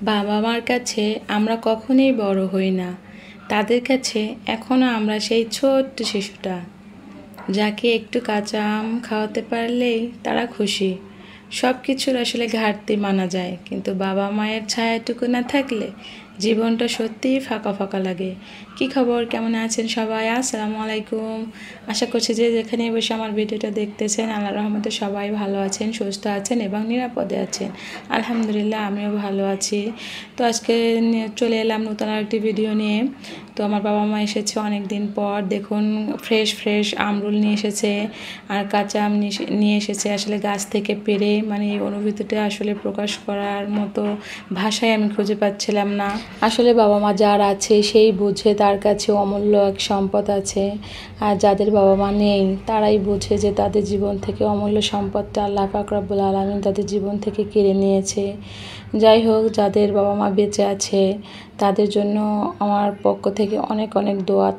বাবা মার কাছে আমরা কখনোই বড় হই না। তাদের কাছে এখনও আমরা সেই ছোট্ট শিশুটা, যাকে একটু কাঁচা আম খাওয়াতে পারলেই তারা খুশি। সব কিছুর আসলে ঘাটতি মানা যায়, কিন্তু বাবা মায়ের ছায়াটুকু না থাকলে জীবনটা সত্যিই ফাঁকা ফাঁকা লাগে। কি খবর, কেমন আছেন সবাই? আসসালামু আলাইকুম। আশা করছি যে যেখানে বসে আমার ভিডিওটা দেখতেছেন, আল্লাহর রহমতে সবাই ভালো আছেন, সুস্থ আছেন এবং নিরাপদে আছেন। আলহামদুলিল্লাহ, আমিও ভালো আছি। তো আজকে চলে এলাম নতুন আরেকটি ভিডিও নিয়ে। তো আমার বাবা মা এসেছে অনেক দিন পর। দেখুন, ফ্রেশ ফ্রেশ আমরুল নিয়ে এসেছে আর কাঁচা আম নিয়ে এসেছে আসলে গাছ থেকে পেড়ে। মানে এই অনুভূতিটা আসলে প্রকাশ করার মতো ভাষায় আমি খুঁজে পাচ্ছিলাম না। আসলে বাবা মা যার আছে সেই বুঝে তার কাছে অমূল্য এক সম্পদ আছে, আর যাদের বাবা মা নেই তারাই বুঝে যে তাদের জীবন থেকে অমূল্য সম্পদটা আল্লাহ পাক রব্বুল আলামিন তাদের জীবন থেকে কেড়ে নিয়েছে। যাই হোক, যাদের বাবা মা বেঁচে আছে তাদের জন্য আমার পক্ষ থেকে অনেক অনেক দোয়া,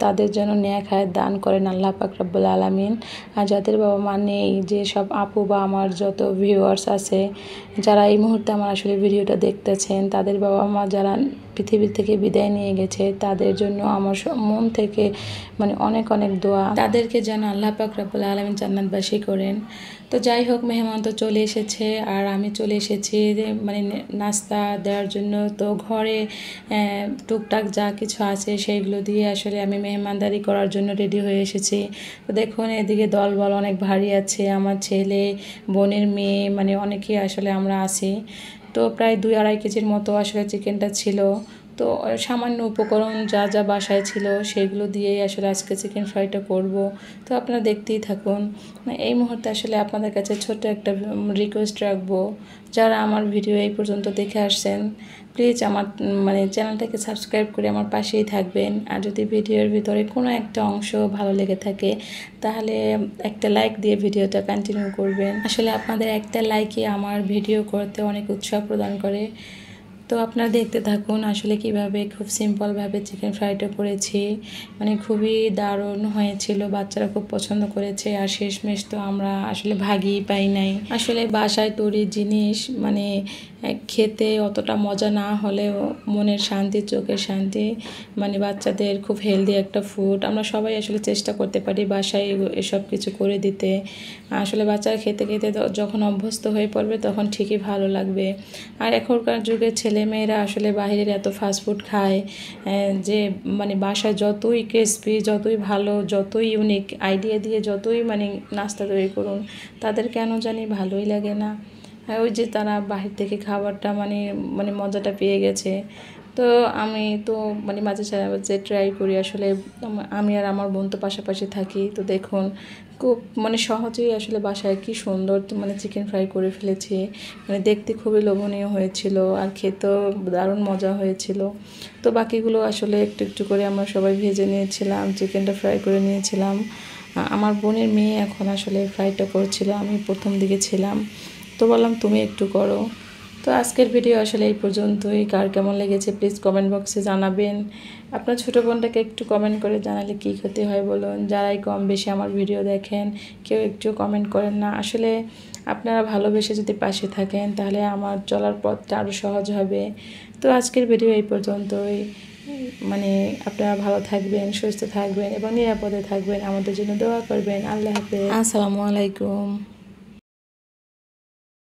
তাদের জন্য নেক হায়াত দান করেন আল্লাহ পাক রব্বুল আলামিন। আর যাদের বাবা মা নেই, যে সব আপু বা আমার যত ভিউয়ার্স আছে যারা এই মুহূর্তে আমার আসলে ভিডিওটা দেখতেছেন, তাদের বাবা মা যারা পৃথিবী থেকে বিদায় নিয়ে গেছে তাদের জন্য আমার মন থেকে মানে অনেক অনেক দোয়া, তাদেরকে যেন আল্লাহ পাক রব্বুল আলামিন জান্নাতবাসী করেন। তো যাই হোক, মেহমান তো চলে এসেছে আর আমি চলে এসেছি মানে নাস্তা দেওয়ার জন্য। তো ঘরে টুকটাক যা কিছু আছে সেইগুলো দিয়ে আসলে আমি মেহমানদারি করার জন্য রেডি হয়ে এসেছি। তো দেখুন, এদিকে দলবল অনেক ভারী আছে, আমার ছেলে, বোনের মেয়ে, মানে অনেকেই আসলে আমরা আছি। তো প্রায় 2-2.5 কেজির মতো আসলে চিকেনটা ছিল। তো সামান্য উপকরণ যা যা বাসায় ছিল সেগুলো দিয়েই আসলে আজকে চিকেন ফ্রাইটা করব। তো আপনারা দেখতেই থাকুন। এই মুহূর্তে আসলে আপনাদের কাছে ছোট্ট একটা রিকোয়েস্ট রাখবো, যারা আমার ভিডিও এই পর্যন্ত দেখে আসছেন প্লিজ আমার মানে চ্যানেলটাকে সাবস্ক্রাইব করে আমার পাশেই থাকবেন। আর যদি ভিডিওর ভিতরে কোনো একটা অংশ ভালো লেগে থাকে তাহলে একটা লাইক দিয়ে ভিডিওটা কন্টিনিউ করবেন। আসলে আপনাদের একটা লাইকই আমার ভিডিও করতে অনেক উৎসাহ প্রদান করে। তো আপনারা দেখতে থাকুন আসলে কিভাবে খুব সিম্পলভাবে চিকেন ফ্রাইটা করেছি। মানে খুবই দারুণ হয়েছিল, বাচ্চারা খুব পছন্দ করেছে। আর শেষমেশ তো আমরা আসলে ভাগই পাই নাই। আসলে বাসায় তৈরি জিনিস মানে খেতে অতটা মজা না হলেও মনের শান্তি, চোখের শান্তি। মানে বাচ্চাদের খুব হেলদি একটা ফুড, আমরা সবাই আসলে চেষ্টা করতে পারি বাসায় এসব কিছু করে দিতে। আসলে বাচ্চারা খেতে খেতে যখন অভ্যস্ত হয়ে পড়বে তখন ঠিকই ভালো লাগবে। আর এখনকার যুগের ছেলেমেয়েরা আসলে বাইরের এত ফাস্টফুড খায় যে মানে বাসায় যতই ক্রিসপি, যতই ভালো, যতই ইউনিক আইডিয়া দিয়ে যতই মানে নাস্তা তৈরি করুন, তাদের কেন জানি ভালোই লাগে না। ওই যে তারা বাহির থেকে খাবারটা মানে মানে মজাটা পেয়ে গেছে। তো আমি তো মানে মাঝে সাঝে ট্রাই করি। আসলে আমি আর আমার বোন তো পাশাপাশি থাকি। তো দেখুন, খুব মানে সহজেই আসলে বাসায় কি সুন্দর মানে চিকেন ফ্রাই করে ফেলেছি। মানে দেখতে খুবই লোভনীয় হয়েছিল আর খেতেও দারুণ মজা হয়েছিল। তো বাকিগুলো আসলে একটু একটু করে আমরা সবাই ভেজে নিয়েছিলাম, চিকেনটা ফ্রাই করে নিয়েছিলাম। আমার বোনের মেয়ে এখন আসলে ফ্রাইটা করছিল, আমি প্রথম দিকে ছিলাম। তো বললাম তুমি একটু করো। তো আজকের ভিডিও আসলে এই পর্যন্তই। কার কেমন লেগেছে প্লিজ কমেন্ট বক্সে জানাবেন। আপনার ছোটো বোনটাকে একটু কমেন্ট করে জানালে কী ক্ষতি হয় বলুন। যারাই কম বেশি আমার ভিডিও দেখেন কেউ একটু কমেন্ট করেন না। আসলে আপনারা ভালোবেসে যদি পাশে থাকেন তাহলে আমার চলার পথটা আরও সহজ হবে। তো আজকের ভিডিও এই পর্যন্তই। মানে আপনারা ভালো থাকবেন, সুস্থ থাকবেন এবং নিরাপদে থাকবেন, আমাদের জন্য দোয়া করবেন। আল্লাহ হাফেজ, আসসালামু আলাইকুম।